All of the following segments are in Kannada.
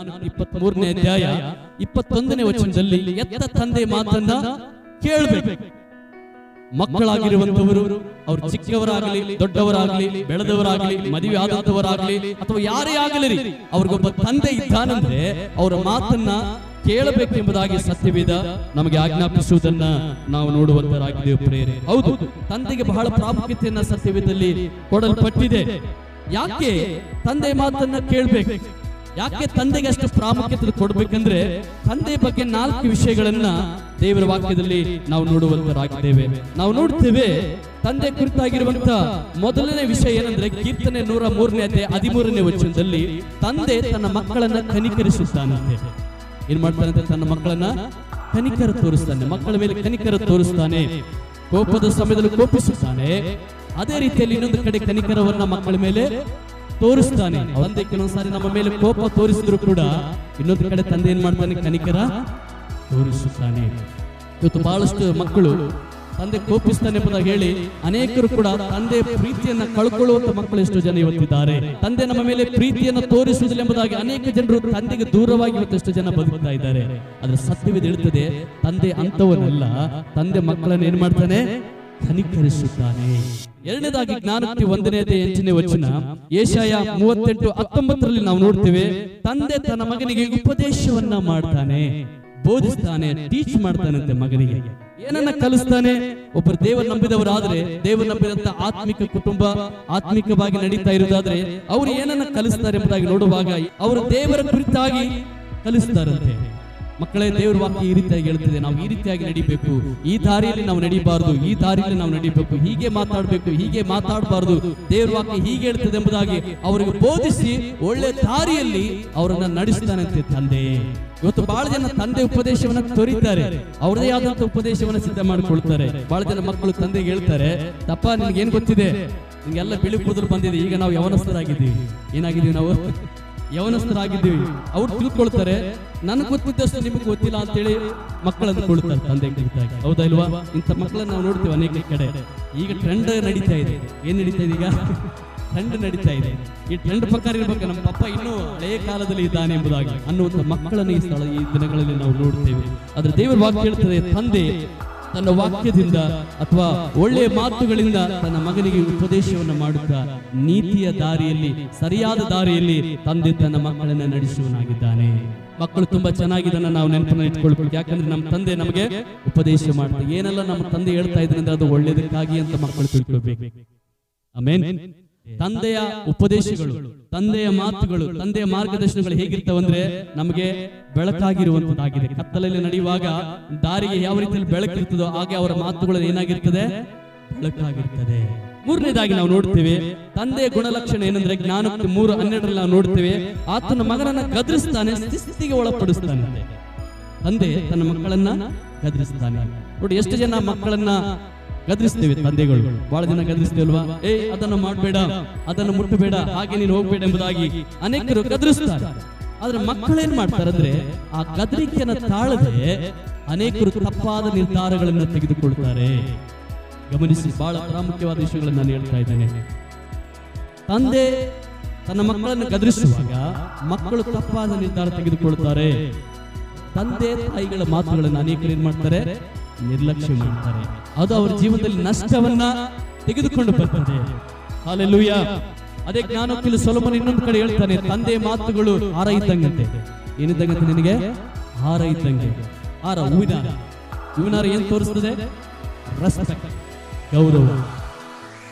423ನೇ ಅಧ್ಯಾಯ 21ನೇ ವಚನದಲ್ಲಿ ಎತ್ತ ತಂದೆ ಮಾತನ್ನ ಕೇಳಬೇಕು. ಮಕ್ಕಳಾಗಿರುವಂತವರು ಅವರು ಚಿಕ್ಕವರಾಗಲಿ ದೊಡ್ಡವರಾಗಲಿ ಬೆಳೆದವರಾಗಲಿ ಮದುವೆ ಆದಂತವರಾಗಲಿ ಅಥವಾ ಯಾರೇ ಆಗಲಿ ಅವ್ರಿಗೊಬ್ಬ ತಂದೆ ಇದ್ದಾನಂದ್ರೆ ಅವರ ಮಾತನ್ನ ಕೇಳಬೇಕೆಂಬುದಾಗಿ ಸತ್ಯವೇದ ನಮಗೆ ಆಜ್ಞಾಪಿಸುವುದನ್ನ ನಾವು ನೋಡುವಂತರಾಗಿದ್ದೇವೆ ಪ್ರೇರೆ. ಹೌದು, ತಂದೆಗೆ ಬಹಳ ಪ್ರಾಮುಖ್ಯತೆಯನ್ನ ಸತ್ಯವೇದದಲ್ಲಿ ಕೊಡಲ್ಪಟ್ಟಿದೆ. ಯಾಕೆ ತಂದೆ ಮಾತನ್ನ ಕೇಳಬೇಕು? ಯಾಕೆ ತಂದೆಗೆ ಅಷ್ಟು ಪ್ರಾಮುಖ್ಯತೆ ಕೊಡ್ಬೇಕಂದ್ರೆ ತಂದೆ ಬಗ್ಗೆ 4 ವಿಷಯಗಳನ್ನ ದೇವರ ವಾಕ್ಯದಲ್ಲಿ ನಾವು ನೋಡುವಂತರಾಗಿದ್ದೇವೆ. ನಾವು ನೋಡ್ತೇವೆ ತಂದೆ ಕುರಿತಾಗಿರುವಂತ ಮೊದಲನೇ ವಿಷಯ ಏನಂದ್ರೆ ಕೀರ್ತನೆ 103ನೇ ಅಧ್ಯಾಯ 13ನೇ ವಚನದಲ್ಲಿ ತಂದೆ ತನ್ನ ಮಕ್ಕಳನ್ನ ಕನಿಕರಿಸುತ್ತಾನಂತೆ. ಏನ್ ಮಾಡ್ತಾನಂತೆ? ತನ್ನ ಮಕ್ಕಳನ್ನ ಕನಿಕರ ತೋರಿಸ್ತಾನೆ, ಮಕ್ಕಳ ಮೇಲೆ ಕನಿಕರ ತೋರಿಸ್ತಾನೆ, ಕೋಪದ ಸಮಯದಲ್ಲಿ ಕೋಪಿಸುತ್ತಾನೆ. ಅದೇ ರೀತಿಯಲ್ಲಿ ಇನ್ನೊಂದು ಕಡೆ ಕನಿಕರವನ್ನ ಮಕ್ಕಳ ಮೇಲೆ ತೋರಿಸ್ತಾನೆ. ತಂದೆ ಕೆಲವೊಂದ್ಸಾರಿ ನಮ್ಮ ಮೇಲೆ ಕೋಪ ತೋರಿಸಿದ್ರು ಕೂಡ ಇನ್ನೊಂದು ಕಡೆ ತಂದೆ ಏನ್ ಮಾಡ್ತಾನೆ? ಕನಿಕರ ತೋರಿಸುತ್ತಾನೆ. ಇವತ್ತು ಬಹಳಷ್ಟು ಮಕ್ಕಳು ತಂದೆ ಕೋಪಿಸ್ತಾನೆ ಎಂಬುದಾಗಿ ಹೇಳಿ ಅನೇಕರು ಕೂಡ ತಂದೆ ಪ್ರೀತಿಯನ್ನ ಕಳ್ಕೊಳ್ಳುವಂತ ಮಕ್ಕಳು ಎಷ್ಟೋ ಜನ ಇವತ್ತಿದ್ದಾರೆ. ತಂದೆ ನಮ್ಮ ಮೇಲೆ ಪ್ರೀತಿಯನ್ನ ತೋರಿಸುವುದಿಲ್ಲ ಎಂಬುದಾಗಿ ಅನೇಕ ಜನರು ತಂದೆಗೆ ದೂರವಾಗಿ ಇವತ್ತೆಷ್ಟು ಜನ ಬದುಕ್ತಾ ಇದ್ದಾರೆ. ಅದ್ರ ಸತ್ಯವಿದೆ ಹೇಳ್ತದೆ, ತಂದೆ ಅಂತವನಲ್ಲ, ತಂದೆ ಮಕ್ಕಳನ್ನ ಏನ್ ಮಾಡ್ತಾನೆ? ಕನಿಕರಿಸುತ್ತಾನೆ. ಎರಡನೇದಾಗಿ ಜ್ಞಾನೋಕ್ತಿ 1ನೇ ಅಧ್ಯಾಯ 8ನೇ ವಚನ ಯೆಶಾಯ 38:19 ನಾವು ನೋಡ್ತೇವೆ, ತಂದೆ ತನ್ನ ಮಗನಿಗೆ ಉಪದೇಶವನ್ನ ಮಾಡ್ತಾನೆ, ಬೋಧಿಸ್ತಾನೆ, ಟೀಚ್ ಮಾಡ್ತಾನಂತೆ. ಮಗನಿಗೆ ಏನನ್ನ ಕಲಿಸ್ತಾನೆ? ಒಬ್ಬರು ದೇವರು ನಂಬಿದವರಾದ್ರೆ, ದೇವರು ನಂಬಿದಂತ ಆತ್ಮಿಕ ಕುಟುಂಬ ಆತ್ಮಿಕವಾಗಿ ನಡೀತಾ ಇರುವುದಾದ್ರೆ ಅವರು ಏನನ್ನ ಕಲಿಸ್ತಾರೆ ಎಂಬುದಾಗಿ ನೋಡುವಾಗ ಅವರು ದೇವರ ಕುರಿತಾಗಿ ಕಲಿಸ್ತಾರಂತೆ. ಮಕ್ಕಳೇ, ದೇವರ ವಾಕ್ಯ ಈ ರೀತಿಯಾಗಿ ಹೇಳ್ತಿದೆ, ನಾವು ಈ ರೀತಿಯಾಗಿ ನಡಿಬೇಕು, ಈ ದಾರಿಯಲ್ಲಿ ನಾವು ನಡಿಬಾರ್ದು, ಈ ದಾರಿಯಲ್ಲಿ ನಾವು ನಡಿಬೇಕು, ಹೀಗೆ ಮಾತಾಡಬೇಕು, ಹೀಗೆ ಮಾತಾಡಬಾರ್ದು, ದೇವರ ವಾಕ್ಯ ಹೀಗೆ ಹೇಳ್ತದೆ ಎಂಬುದಾಗಿ ಅವರಿಗೆ ಬೋಧಿಸಿ ಒಳ್ಳೆ ದಾರಿಯಲ್ಲಿ ಅವರನ್ನ ನಡೆಸ್ತಾನಂತೆ ತಂದೆ. ಇವತ್ತು ಬಹಳ ಜನ ತಂದೆ ಉಪದೇಶವನ್ನ ತೊರೀತಾರೆ, ಅವರದೇ ಆದಂತ ಉಪದೇಶವನ್ನ ಸಿದ್ಧ ಮಾಡಿಕೊಳ್ತಾರೆ. ಬಹಳ ಜನ ಮಕ್ಕಳು ತಂದೆಗೆ ಹೇಳ್ತಾರೆ, ತಪ್ಪ ನಿನ್ಗೆ ಏನ್ ಗೊತ್ತಿದೆ, ನಿಮ್ಗೆಲ್ಲ ಬಿಳಿ ಕೂದಲು ಬಂದಿದೆ, ಈಗ ನಾವು ಯವನಸ್ಥರಾಗಿದ್ದೀವಿ. ಏನಾಗಿದ್ದೀವಿ ನಾವು? ಯವನಸ್ಥರಾಗಿದ್ದೀವಿ. ಅವ್ರು ತಿಳ್ಕೊಳ್ತಾರೆ, ನನಗೆ ಗೊತ್ತಿದ್ದಷ್ಟು ನಿಮಗೆ ಗೊತ್ತಿಲ್ಲ ಅಂತೇಳಿ ಮಕ್ಕಳು ಅಂದ್ಕೊಳ್ತಾರೆ ತಂದೆ ಕುರಿತಾಗಿ. ಹೌದಾ ಇಲ್ವಾ? ಇಂಥ ಮಕ್ಕಳನ್ನ ನಾವು ನೋಡ್ತೀವಿ ಅನೇಕ ಕಡೆ. ಈಗ ಟ್ರೆಂಡ್ ನಡೀತಾ ಇದೆ. ಏನ್ ನಡೀತಾ ಇದೆ? ಈಗ ಟ್ರೆಂಡ್ ನಡೀತಾ ಇದೆ. ಈ ಟ್ರೆಂಡ್ ಪ್ರಕಾರ ಇರ್ಬೇಕು, ನಮ್ಮ ಪಪ್ಪ ಇನ್ನೂ ಹಳೆಯ ಕಾಲದಲ್ಲಿ ಇದ್ದಾನೆ ಎಂಬುದಾಗಿ ಅನ್ನುವಂಥ ಮಕ್ಕಳನ್ನು ಈ ದಿನಗಳಲ್ಲಿ ನಾವು ನೋಡ್ತೇವೆ. ಆದ್ರೆ ದೇವರ ವಾಕ್ಯ ಹೇಳ್ತದೆ, ತಂದೆ ತನ್ನ ವಾಕ್ಯದಿಂದ ಅಥವಾ ಒಳ್ಳೆಯ ಮಾತುಗಳಿಂದ ತನ್ನ ಮಗನಿಗೆ ಉಪದೇಶವನ್ನು ಮಾಡುತ್ತಾ ನೀತಿಯ ದಾರಿಯಲ್ಲಿ, ಸರಿಯಾದ ದಾರಿಯಲ್ಲಿ ತಂದೆ ತನ್ನ ಮಕ್ಕಳನ್ನ ನಡೆಸುವನಾಗಿದ್ದಾನೆ. ಮಕ್ಕಳು ತುಂಬಾ ಚೆನ್ನಾಗಿದ್ದನ್ನ ನಾವು ನೆನಪನ್ನ ಇಟ್ಕೊಳ್ಬೇಕು. ಯಾಕಂದ್ರೆ ನಮ್ಮ ತಂದೆ ನಮಗೆ ಉಪದೇಶ ಮಾಡ್ತಾರೆ. ಏನೆಲ್ಲ ನಮ್ಮ ತಂದೆ ಹೇಳ್ತಾ ಇದ್ರಿಂದ ಅದು ಒಳ್ಳೇದಕ್ಕಾಗಿ ಅಂತ ಮಕ್ಕಳು ತಿಳ್ಕೊಳ್ಬೇಕು. ಆಮೇನ್. ತಂದೆಯ ಉಪದೇಶಗಳು, ತಂದೆಯ ಮಾತುಗಳು, ತಂದೆಯ ಮಾರ್ಗದರ್ಶನಗಳು ಹೇಗಿರ್ತವಂದ್ರೆ ನಮಗೆ ಬೆಳಕಾಗಿರುವಂತದ್ದಾಗಿದೆ. ಕತ್ತಲಲ್ಲಿ ನಡೆಯುವಾಗ ದಾರಿಗೆ ಯಾವ ರೀತಿಯಲ್ಲಿ ಬೆಳಕಿರ್ತದೋ ಹಾಗೆ ಅವರ ಮಾತುಗಳು ಏನಾಗಿರ್ತದೆ? ಬೆಳಕಾಗಿರ್ತದೆ. ಮೂರನೇದಾಗಿ ನಾವು ನೋಡ್ತೇವೆ ತಂದೆಯ ಗುಣಲಕ್ಷಣ ಏನಂದ್ರೆ ಜ್ಞಾನೋಕ್ತಿ 3:12 ನಾವು ನೋಡ್ತೇವೆ, ಆತನ ಮಗನನ್ನ ಗದರಿಸ್ತಾನೆ, ಶಿಸ್ತಿಗೆ ಒಳಪಡಿಸ್ತಾನೆ. ತಂದೆ ತನ್ನ ಮಕ್ಕಳನ್ನ ಗದರಿಸ್ತಾನೆ. ನೋಡಿ, ಎಷ್ಟು ಜನ ಮಕ್ಕಳನ್ನ ಗದರಿಸ್ತೇವೆ ತಂದೆಗಳು, ಬಹಳ ಜನ ಗದರಿಸ್ತೇವಲ್ವಾ? ಅದನ್ನು ಮಾಡಬೇಡ, ಅದನ್ನು ಮುಟ್ಟಬೇಡ, ಹಾಗೆ ನೀನು ಹೋಗ್ಬೇಡ ಎಂಬುದಾಗಿ ಅನೇಕರು ಗದರಿಸ್ತಾರೆ. ಆದ್ರೆ ಮಕ್ಕಳೇನ್ ಮಾಡ್ತಾರಂದ್ರೆ ಆ ಗದರಿಕೆಯನ್ನು ತಾಳದೆ ಅನೇಕರು ತಪ್ಪಾದ ನಿರ್ಧಾರಗಳನ್ನು ತೆಗೆದುಕೊಳ್ತಾರೆ. ಗಮನಿಸಿ, ಬಹಳ ಪ್ರಾಮುಖ್ಯವಾದ ವಿಷಯಗಳನ್ನು ನಾನು ಹೇಳ್ತಾ ಇದ್ದೇನೆ. ತಂದೆ ತನ್ನ ಮಕ್ಕಳನ್ನು ಗದರಿಸುವಾಗ ಮಕ್ಕಳು ತಪ್ಪಾದ ನಿರ್ಧಾರ ತೆಗೆದುಕೊಳ್ತಾರೆ. ತಂದೆ ತಾಯಿಗಳ ಮಾತುಗಳನ್ನು ಅನೇಕರು ಏನ್ ಮಾಡ್ತಾರೆ? ನಿರ್ಲಕ್ಷ್ಯ ಮಾಡ್ತಾರೆ. ಅದು ಅವರ ಜೀವನದಲ್ಲಿ ನಷ್ಟವನ್ನ ತೆಗೆದುಕೊಂಡು ಬರ್ತದೆ. ಹಲ್ಲೆಲೂಯಾ. ಅದೇ ಜ್ಞಾನೋಕ್ತಿಯಲ್ಲಿ ಸೊಲೊಮೋನ ಇನ್ನೊಂದು ಕಡೆ ಹೇಳ್ತಾನೆ, ತಂದೆ ಮಾತುಗಳು ಹಾರ ಇದ್ದಂಗಂತೆ. ಏನಿದ್ದಂಗಂತೆ ನಿನಗೆ? ಹಾರ ಇದ್ದಂಗೆ. ಹಾರ, ಹೂವಿನಾರ ಏನ್ ತೋರಿಸ್ತದೆ? ರೆಸ್ಪೆಕ್ಟ್, ಗೌರವ.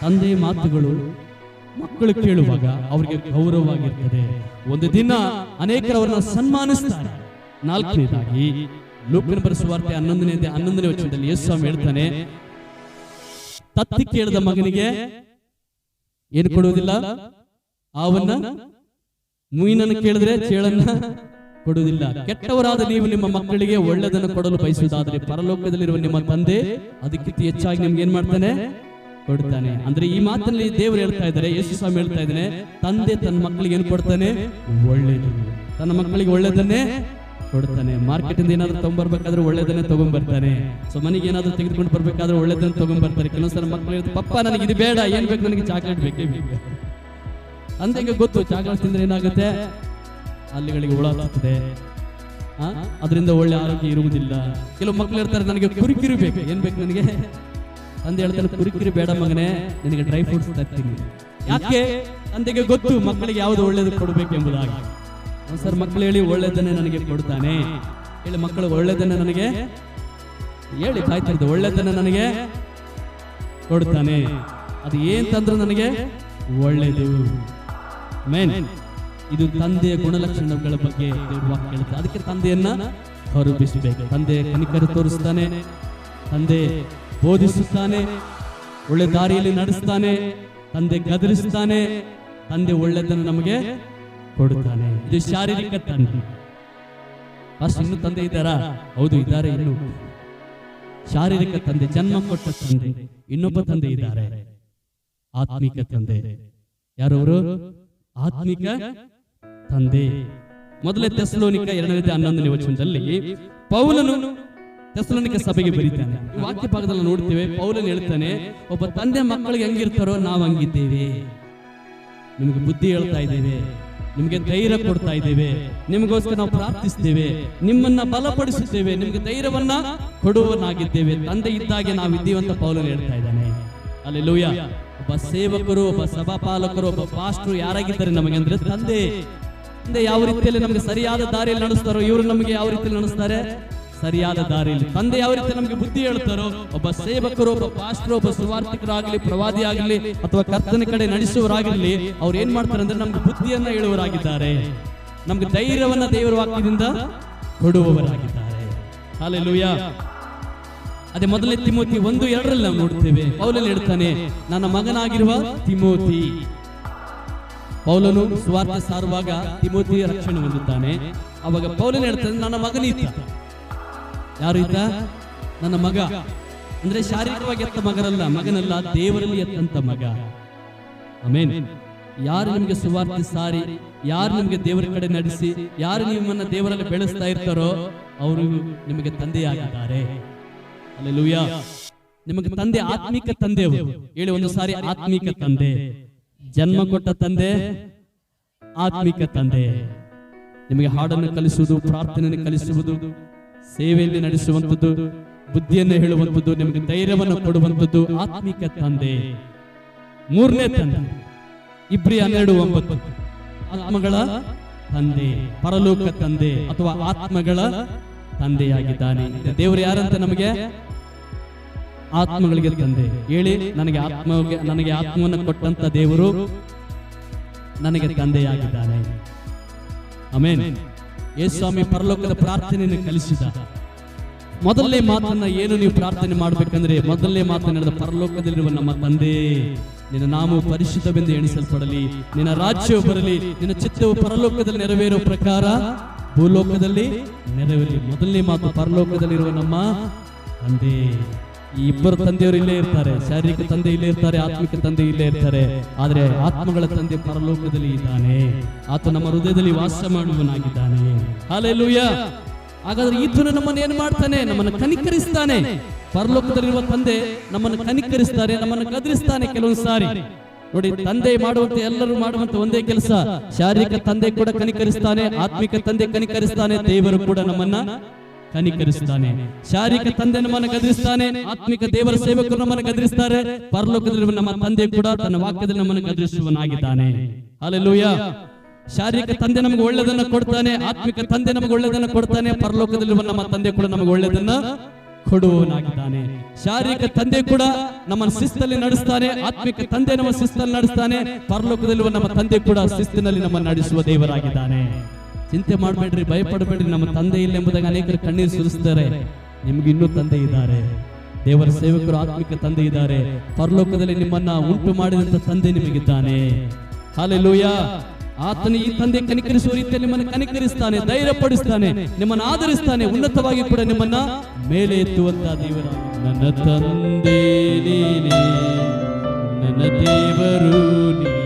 ತಂದೆ ಮಾತುಗಳು ಮಕ್ಕಳು ಕೇಳುವಾಗ ಅವರಿಗೆ ಗೌರವವಾಗಿರ್ತದೆ. ಒಂದು ದಿನ ಅನೇಕರು ಅವರನ್ನ ಸನ್ಮಾನಿಸ್ತಾರೆ. ನಾಲ್ಕನೇದಾಗಿ ಲೂಕನ ಬರೆದ ಸುವಾರ್ತೆ 11ನೇ ವಚನದಲ್ಲಿ ಯೇಸು ಸ್ವಾಮಿ ಹೇಳ್ತಾನೆ, ತತ್ತಿ ಕೇಳಿದ ಮಗನಿಗೆ ಏನು ಕೊಡುವುದಿಲ್ಲ, ಅವನ್ನ ಮುಯಿನನ್ನು ಕೇಳಿದ್ರೆ ಚೇಳನ್ನ ಕೊಡುವುದಿಲ್ಲ. ಕೆಟ್ಟವರಾದ ನೀವು ನಿಮ್ಮ ಮಕ್ಕಳಿಗೆ ಒಳ್ಳೆದನ್ನು ಕೊಡಲು ಬಯಸುವುದಾದರೆ ಪರಲೋಕದಲ್ಲಿರುವ ನಿಮ್ಮ ತಂದೆ ಅದಕ್ಕಿಂತ ಹೆಚ್ಚಾಗಿ ನಿಮ್ಗೆ ಏನ್ ಮಾಡ್ತಾನೆ? ಕೊಡ್ತಾನೆ. ಅಂದ್ರೆ ಈ ಮಾತಿನಲ್ಲಿ ದೇವರು ಹೇಳ್ತಾ ಇದ್ದಾರೆ, ಯೇಸು ಸ್ವಾಮಿ ಹೇಳ್ತಾ ಇದ್ದಾನೆ, ತಂದೆ ತನ್ನ ಮಕ್ಕಳಿಗೆ ಏನು ಕೊಡ್ತಾನೆ? ಒಳ್ಳೆಯದು. ತನ್ನ ಮಕ್ಕಳಿಗೆ ಒಳ್ಳೆದನ್ನೇ ಕೊಡ್ತಾನೆ. ಮಾರ್ಕೆಟ್ ಇಂದ ಏನಾದ್ರು ತಗೊಂಡ್ಬರ್ಬೇಕಾದ್ರೆ ಒಳ್ಳೆದನ್ನೇ ತಗೊಂಡ್ಬರ್ತಾನೆ. ಸೊ ಮನೆಗೆ ಏನಾದ್ರು ತೆಗೆದುಕೊಂಡು ಬರ್ಬೇಕಾದ್ರೆ ಒಳ್ಳೆದನ್ನ ತಗೊಂಡ್ಬರ್ತಾರೆ. ಕೆಲವೊಂದ್ಸಲ ಮಕ್ಕಳು ಹೇಳ್ತಾರೆ, ಪಪ್ಪ ನನಗೆ ಇದು ಬೇಡ, ಏನ್ ಬೇಕು, ನನಗೆ ಚಾಕ್ಲೇಟ್ ಬೇಕೇ ಬೇಕು. ತಂದೆಗೆ ಗೊತ್ತು ಚಾಕ್ಲೇಟ್ ತಿಂದ್ರೆ ಏನಾಗುತ್ತೆ, ಹಲ್ಲುಗಳಿಗೆ ಹುಳ ಹತ್ತುತ್ತದೆ, ಅದರಿಂದ ಒಳ್ಳೆ ಆರೋಗ್ಯ ಇರುವುದಿಲ್ಲ. ಕೆಲವು ಮಕ್ಕಳು ಇರ್ತಾರೆ, ನನಗೆ ಕುರಿಕಿರಿ ಬೇಕು. ಏನ್ ಬೇಕು ನನಗೆ? ತಂದೆ ಹೇಳ್ತಾನೆ, ಕುರಿಕಿರಿ ಬೇಡ ಮಗನೇ, ನಿನಗೆ ಡ್ರೈ ಫ್ರೂಟ್ಸ್ ತರ್ತೀನಿ. ಯಾಕೆ? ತಂದೆಗೆ ಗೊತ್ತು ಮಕ್ಕಳಿಗೆ ಯಾವುದು ಒಳ್ಳೇದು ಕೊಡಬೇಕು ಎಂಬುದಾಗಿ. ಸರ್ ಮಕ್ಕಳು ಹೇಳಿ ಒಳ್ಳೇದನ್ನೇ ನನಗೆ ಕೊಡ್ತಾನೆ ಹೇಳಿ, ಮಕ್ಕಳು ಒಳ್ಳೇದನ್ನ ನನಗೆ ಹೇಳಿ, ಕಾಯ್ತಿರ್ದು ಒಳ್ಳೇದನ್ನ ನನಗೆ ಕೊಡ್ತಾನೆ. ಅದು ಏನ್ ತಂದ್ರು ನನಗೆ ಒಳ್ಳೇದು. ಮೇನ್ ಇದು ತಂದೆಯ ಗುಣಲಕ್ಷಣಗಳ ಬಗ್ಗೆ ವಾಕ್ಯ ಹೇಳುತ್ತೆ. ಅದಕ್ಕೆ ತಂದೆಯನ್ನ ಹೊರಬಿಸಬೇಕು. ತಂದೆ ಕನಿಕರ ತೋರಿಸ್ತಾನೆ, ತಂದೆ ಬೋಧಿಸುತ್ತಾನೆ, ಒಳ್ಳೆ ದಾರಿಯಲ್ಲಿ ನಡೆಸ್ತಾನೆ, ತಂದೆ ಗದರಿಸ್ತಾನೆ, ತಂದೆ ಒಳ್ಳೆದನ್ನು ನಮಗೆ ಕೊಡುತ್ತಾನೆ. ಇದು ಶಾರೀರಿಕ ತಂದೆ. ಅಷ್ಟು ಇನ್ನು ತಂದೆ ಇದ್ದಾರಾ? ಹೌದು ಇದ್ದಾರೆ. ಇನ್ನು ಶಾರೀರಿಕ ತಂದೆ, ಜನ್ಮ ಕೊಟ್ಟ ತಂದೆ. ಇನ್ನೊಬ್ಬ ತಂದೆ ಇದ್ದಾರೆ, ಆತ್ಮಿಕ ತಂದೆ. ಯಾರವರು? ಆತ್ಮಿಕ ತಂದೆ. ಮೊದಲೇ ಥೆಸಲೋನಿಕ 2:11 ವಚನದಲ್ಲಿ ಪೌಲನು ಥೆಸಲೋನಿಕ ಸಭೆಗೆ ಬರೀತಾನೆ. ಈ ವಾಕ್ಯ ಭಾಗದಲ್ಲಿ ನೋಡ್ತೇವೆ, ಪೌಲನು ಹೇಳ್ತಾನೆ, ಒಬ್ಬ ತಂದೆ ಮಕ್ಕಳಿಗೆ ಹೆಂಗಿರ್ತಾರೋ ನಾವು ಹಂಗಿದ್ದೇವೆ. ನಿಮ್ಗೆ ಬುದ್ಧಿ ಹೇಳ್ತಾ ಇದ್ದೇವೆ, ನಿಮ್ಗೆ ಧೈರ್ಯ ಕೊಡ್ತಾ ಇದ್ದೇವೆ, ನಿಮಗೋಸ್ಕರ ನಾವು ಪ್ರಾರ್ಥಿಸ್ತೇವೆ, ನಿಮ್ಮನ್ನ ಬಲಪಡಿಸುತ್ತೇವೆ, ನಿಮ್ಗೆ ಧೈರ್ಯವನ್ನ ಕೊಡುವನಾಗಿದ್ದೇವೆ. ತಂದೆ ಇದ್ದಾಗೆ ನಾವಿದ್ದೀವಿ ಅಂತ ಪೌಲನು ಹೇಳ್ತಾ ಇದ್ದಾನೆ. ಹಲ್ಲೆಲೂಯಾ. ಒಬ್ಬ ಸೇವಕರು, ಒಬ್ಬ ಸಭಾಪಾಲಕರು, ಒಬ್ಬ ಪಾಸ್ಟರು ಯಾರಾಗಿದ್ದಾರೆ ನಮಗೆ ಅಂದ್ರೆ ತಂದೆ. ತಂದೆ ಯಾವ ರೀತಿಯಲ್ಲಿ ನಮಗೆ ಸರಿಯಾದ ದಾರಿಯಲ್ಲಿ ನಡೆಸ್ತಾರೋ, ಇವರು ನಮಗೆ ಯಾವ ರೀತಿಯಲ್ಲಿ ನಡೆಸ್ತಾರೆ? ಸರಿಯಾದ ದಾರಿಯಲ್ಲಿ. ತಂದೆ ಯಾವ ರೀತಿ ನಮಗೆ ಬುದ್ಧಿ ಹೇಳ್ತಾರೋ, ಒಬ್ಬ ಸೇವಕರು, ಒಬ್ಬ ಪಾಸ್ಟರ್, ಒಬ್ಬ ಸುವಾರ್ತಿಕರಾಗಲಿ, ಪ್ರವಾದಿ ಆಗಲಿ, ಅಥವಾ ಕರ್ತನ ಕಡೆ ನಡೆಸುವರಾಗಿರಲಿ, ಅವ್ರು ಏನ್ ಮಾಡ್ತಾರೆ ಅಂದ್ರೆ ನಮ್ಗೆ ಬುದ್ಧಿಯನ್ನ ಹೇಳುವರಾಗಿದ್ದಾರೆ, ನಮ್ಗೆ ಧೈರ್ಯವನ್ನ ದೇವರ ವಾಕ್ಯದಿಂದ ಕೊಡುವವರಾಗಿದ್ದಾರೆ. ಹಲ್ಲೆಲೂಯಾ. ಅದೇ ಮೊದಲನೇ ತಿಮೋತಿ 1:2 ನಾವು ನೋಡ್ತೇವೆ. ಪೌಲನು ಹೇಳ್ತಾನೆ, ನನ್ನ ಮಗನಾಗಿರುವ ತಿಮೋತಿ. ಪೌಲನು ಸುವಾರ್ತೆ ಸಾರುವಾಗ ತಿಮೋತಿಯ ರಕ್ಷಣೆ ಹೊಂದುತ್ತಾನೆ. ಅವಾಗ ಪೌಲನು ಹೇಳ್ತಾನೆ, ನನ್ನ ಮಗನೀತ. ಯಾರು ಈತ? ನನ್ನ ಮಗ. ಅಂದ್ರೆ ಶಾರೀರಿಕವಾಗಿ ಎತ್ತ ಮಗನಲ್ಲ, ಮಗನಲ್ಲ, ದೇವರಲ್ಲಿ ಎತ್ತಂತ ಮಗ. ಆಮೆನ್. ಯಾರು ನಿಮಗೆ ಸುವಾರ್ತೆ ಸಾರಿ, ಯಾರು ನಿಮಗೆ ದೇವರ ಕಡೆ ನಡೆಸಿ, ಯಾರು ನಿಮ್ಮನ್ನ ದೇವರಲ್ಲಿ ಬೆಳೆಸ್ತಾ ಇರ್ತಾರೋ ಅವರು ನಿಮಗೆ ತಂದೆಯಾಗಿದ್ದಾರೆ. ಹಲ್ಲೆಲೂಯಾ. ನಿಮಗೆ ತಂದೆ, ಆತ್ಮಿಕ ತಂದೆ ಅವರು. ಹೇಳಿ ಒಂದು ಸಾರಿ, ಆತ್ಮಿಕ ತಂದೆ. ಜನ್ಮ ಕೊಟ್ಟ ತಂದೆ, ಆತ್ಮಿಕ ತಂದೆ. ನಿಮಗೆ ಹಾಡನ್ನು ಕಲಿಸುವುದು, ಪ್ರಾರ್ಥನೆಯನ್ನು ಕಲಿಸುವುದು, ಸೇವೆಯಲ್ಲಿ ನಡೆಸುವಂಥದ್ದು, ಬುದ್ಧಿಯನ್ನು ಹೇಳುವಂಥದ್ದು, ನಿಮಗೆ ಧೈರ್ಯವನ್ನು ಕೊಡುವಂಥದ್ದು ಆತ್ಮಿಕ ತಂದೆ. ಮೂರನೇ ತಂದೆ ಇಬ್ರಿ 12:9 ಆತ್ಮಗಳ ತಂದೆ, ಪರಲೋಕ ತಂದೆ ಅಥವಾ ಆತ್ಮಗಳ ತಂದೆಯಾಗಿದ್ದಾನೆ. ದೇವರು ಯಾರಂತ? ನಮಗೆ ಆತ್ಮಗಳಿಗೆ ತಂದೆ. ಹೇಳಿ, ನನಗೆ ಆತ್ಮವನ್ನು ಕೊಟ್ಟಂತ ದೇವರು ನನಗೆ ತಂದೆಯಾಗಿದ್ದಾನೆ. ಆಮೆನ್. ಯೇಸುಸ್ವಾಮಿ ಪರಲೋಕದ ಪ್ರಾರ್ಥನೆಯನ್ನು ಕಲಿಸಿದ. ಮೊದಲನೇ ಮಾತನ್ನ ಏನು ನೀವು ಪ್ರಾರ್ಥನೆ ಮಾಡಬೇಕಂದ್ರೆ, ಮೊದಲನೇ ಮಾತನಾಡಿದ, ಪರಲೋಕದಲ್ಲಿರುವ ನಮ್ಮ ತಂದೆ, ನಿನ್ನ ನಾಮವು ಪರಿಶುದ್ಧವೆಂದು ಎಣಿಸಲ್ಪಡಲಿ, ನಿನ್ನ ರಾಜ್ಯವು ಬರಲಿ, ನಿನ್ನ ಚಿತ್ತವು ಪರಲೋಕದಲ್ಲಿ ನೆರವೇರುವ ಪ್ರಕಾರ ಭೂಲೋಕದಲ್ಲಿ ನೆರವೇರಲಿ. ಮೊದಲನೇ ಮಾತು, ಪರಲೋಕದಲ್ಲಿರುವ ನಮ್ಮ ತಂದೆ. ಈ ಇಬ್ಬರು ತಂದೆಯವರು ಇಲ್ಲೇ ಇರ್ತಾರೆ. ಶಾರೀರಿಕ ತಂದೆ ಇಲ್ಲೇ ಇರ್ತಾರೆ, ಆತ್ಮಿಕ ತಂದೆ ಇಲ್ಲೇ ಇರ್ತಾರೆ. ಆದ್ರೆ ಆತ್ಮಗಳ ತಂದೆ ಪರಲೋಕದಲ್ಲಿ ಇದ್ದಾನೆ. ಆತ ನಮ್ಮ ಹೃದಯದಲ್ಲಿ ವಾಸ ಮಾಡುವನಾಗಿದ್ದಾನೆ. ಹಲ್ಲೆಲೂಯಾ. ಹಾಗಾದ್ರೆ ಈತನು ನಮ್ಮನ್ನು ಏನ್ ಮಾಡ್ತಾನೆ? ನಮ್ಮನ್ನು ಕನಿಕರಿಸ್ತಾನೆ. ಪರಲೋಕದಲ್ಲಿರುವ ತಂದೆ ನಮ್ಮನ್ನು ಕನಿಕರಿಸ್ತಾರೆ, ನಮ್ಮನ್ನು ಗದರಿಸ್ತಾನೆ. ಕೆಲವೊಂದು ಸಾರಿ ನೋಡಿ, ತಂದೆ ಮಾಡುವಂತೆ ಎಲ್ಲರೂ ಮಾಡುವಂತ ಒಂದೇ ಕೆಲಸ. ಶಾರೀರಿಕ ತಂದೆ ಕೂಡ ಕನಿಕರಿಸ್ತಾನೆ, ಆತ್ಮಿಕ ತಂದೆ ಕನಿಕರಿಸ್ತಾನೆ, ದೇವರು ಕೂಡ ನಮ್ಮನ್ನ ಕನಿಕರಿಸ್ತಾನೆ. ಶಾರೀರಿಕ ತಂದೆ ನಮ್ಮನ್ನು ಗದರಿಸ್ತಾನೆ, ಆತ್ಮಿಕ ದೇವರ ಸೇವಕರು ನಮ್ಮನ್ನು ಗದರಿಸ್ತಾರೆ. ಪರಲೋಕದಲ್ಲಿ ನಮ್ಮ ತಂದೆ ಕೂಡ ತನ್ನ ವಾಕ್ಯದಲ್ಲಿ ನಮ್ಮನ್ನು ಗದರಿಸುವನಾಗಿದ್ದಾನೆ. ಹಲ್ಲೆಲೂಯಾ. ಶಾರೀರಿಕ ತಂದೆ ನಮಗೆ ಒಳ್ಳೆದನ್ನ ಕೊಡ್ತಾನೆ, ಆತ್ಮಿಕ ತಂದೆ ನಮಗೆ ಒಳ್ಳೆದನ್ನ ಕೊಡ್ತಾನೆ, ಪರಲೋಕದಲ್ಲಿರುವ ನಮ್ಮ ತಂದೆ ಕೂಡ ನಮಗೆ ಒಳ್ಳೆದನ್ನ ಕೊಡುವವನಾಗಿದ್ದಾನೆ. ಶಾರೀರಿಕ ತಂದೆ ಕೂಡ ನಮ್ಮನ್ನು ಶಿಸ್ತಲ್ಲಿ ನಡೆಸ್ತಾನೆ, ಆತ್ಮಿಕ ತಂದೆ ನಮ್ಮ ಶಿಸ್ತಲ್ಲಿ ನಡೆಸ್ತಾನೆ, ಪರಲೋಕದಲ್ಲಿರುವ ನಮ್ಮ ತಂದೆ ಕೂಡ ಶಿಸ್ತಿನಲ್ಲಿ ನಮ್ಮನ್ನು ನಡೆಸುವ ದೇವರಾಗಿದ್ದಾನೆ. ಚಿಂತೆ ಮಾಡಬೇಡ್ರಿ, ಭಯಪಡಬೇಡ್ರಿ. ನಮ್ಮ ತಂದೆ ಇಲ್ಲ ಎಂಬುದಾಗಿ ಅನೇಕರು ಕಣ್ಣೀರು ಸುರಿಸ್ತಾರೆ. ನಿಮ್ಗೆ ಇನ್ನೂ ತಂದೆ ಇದ್ದಾರೆ. ದೇವರ ಸೇವಕರು ಆತ್ಮಿಕ ತಂದೆ ಇದ್ದಾರೆ. ಪರಲೋಕದಲ್ಲಿ ನಿಮ್ಮನ್ನ ಉಂಟು ಮಾಡಿದಂತ ತಂದೆ ನಿಮಗಿದ್ದಾನೆ. ಹಲ್ಲೆಲೂಯಾ. ಆತನ ಈ ತಂದೆ ಕನಿಕರಿಸುವ ರೀತಿಯಲ್ಲಿ ನಿಮ್ಮನ್ನು ಕನಿಕರಿಸ್ತಾನೆ, ಧೈರ್ಯಪಡಿಸ್ತಾನೆ, ನಿಮ್ಮನ್ನು ಆಧರಿಸ್ತಾನೆ, ಉನ್ನತವಾಗಿ ಕೂಡ ನಿಮ್ಮನ್ನ ಮೇಲೆ ಎತ್ತುವಂತ ದೇವರ. ನನ್ನ ತಂದೆ ನೀನೇ, ನನ್ನ ದೇವರು ನೀನೇ.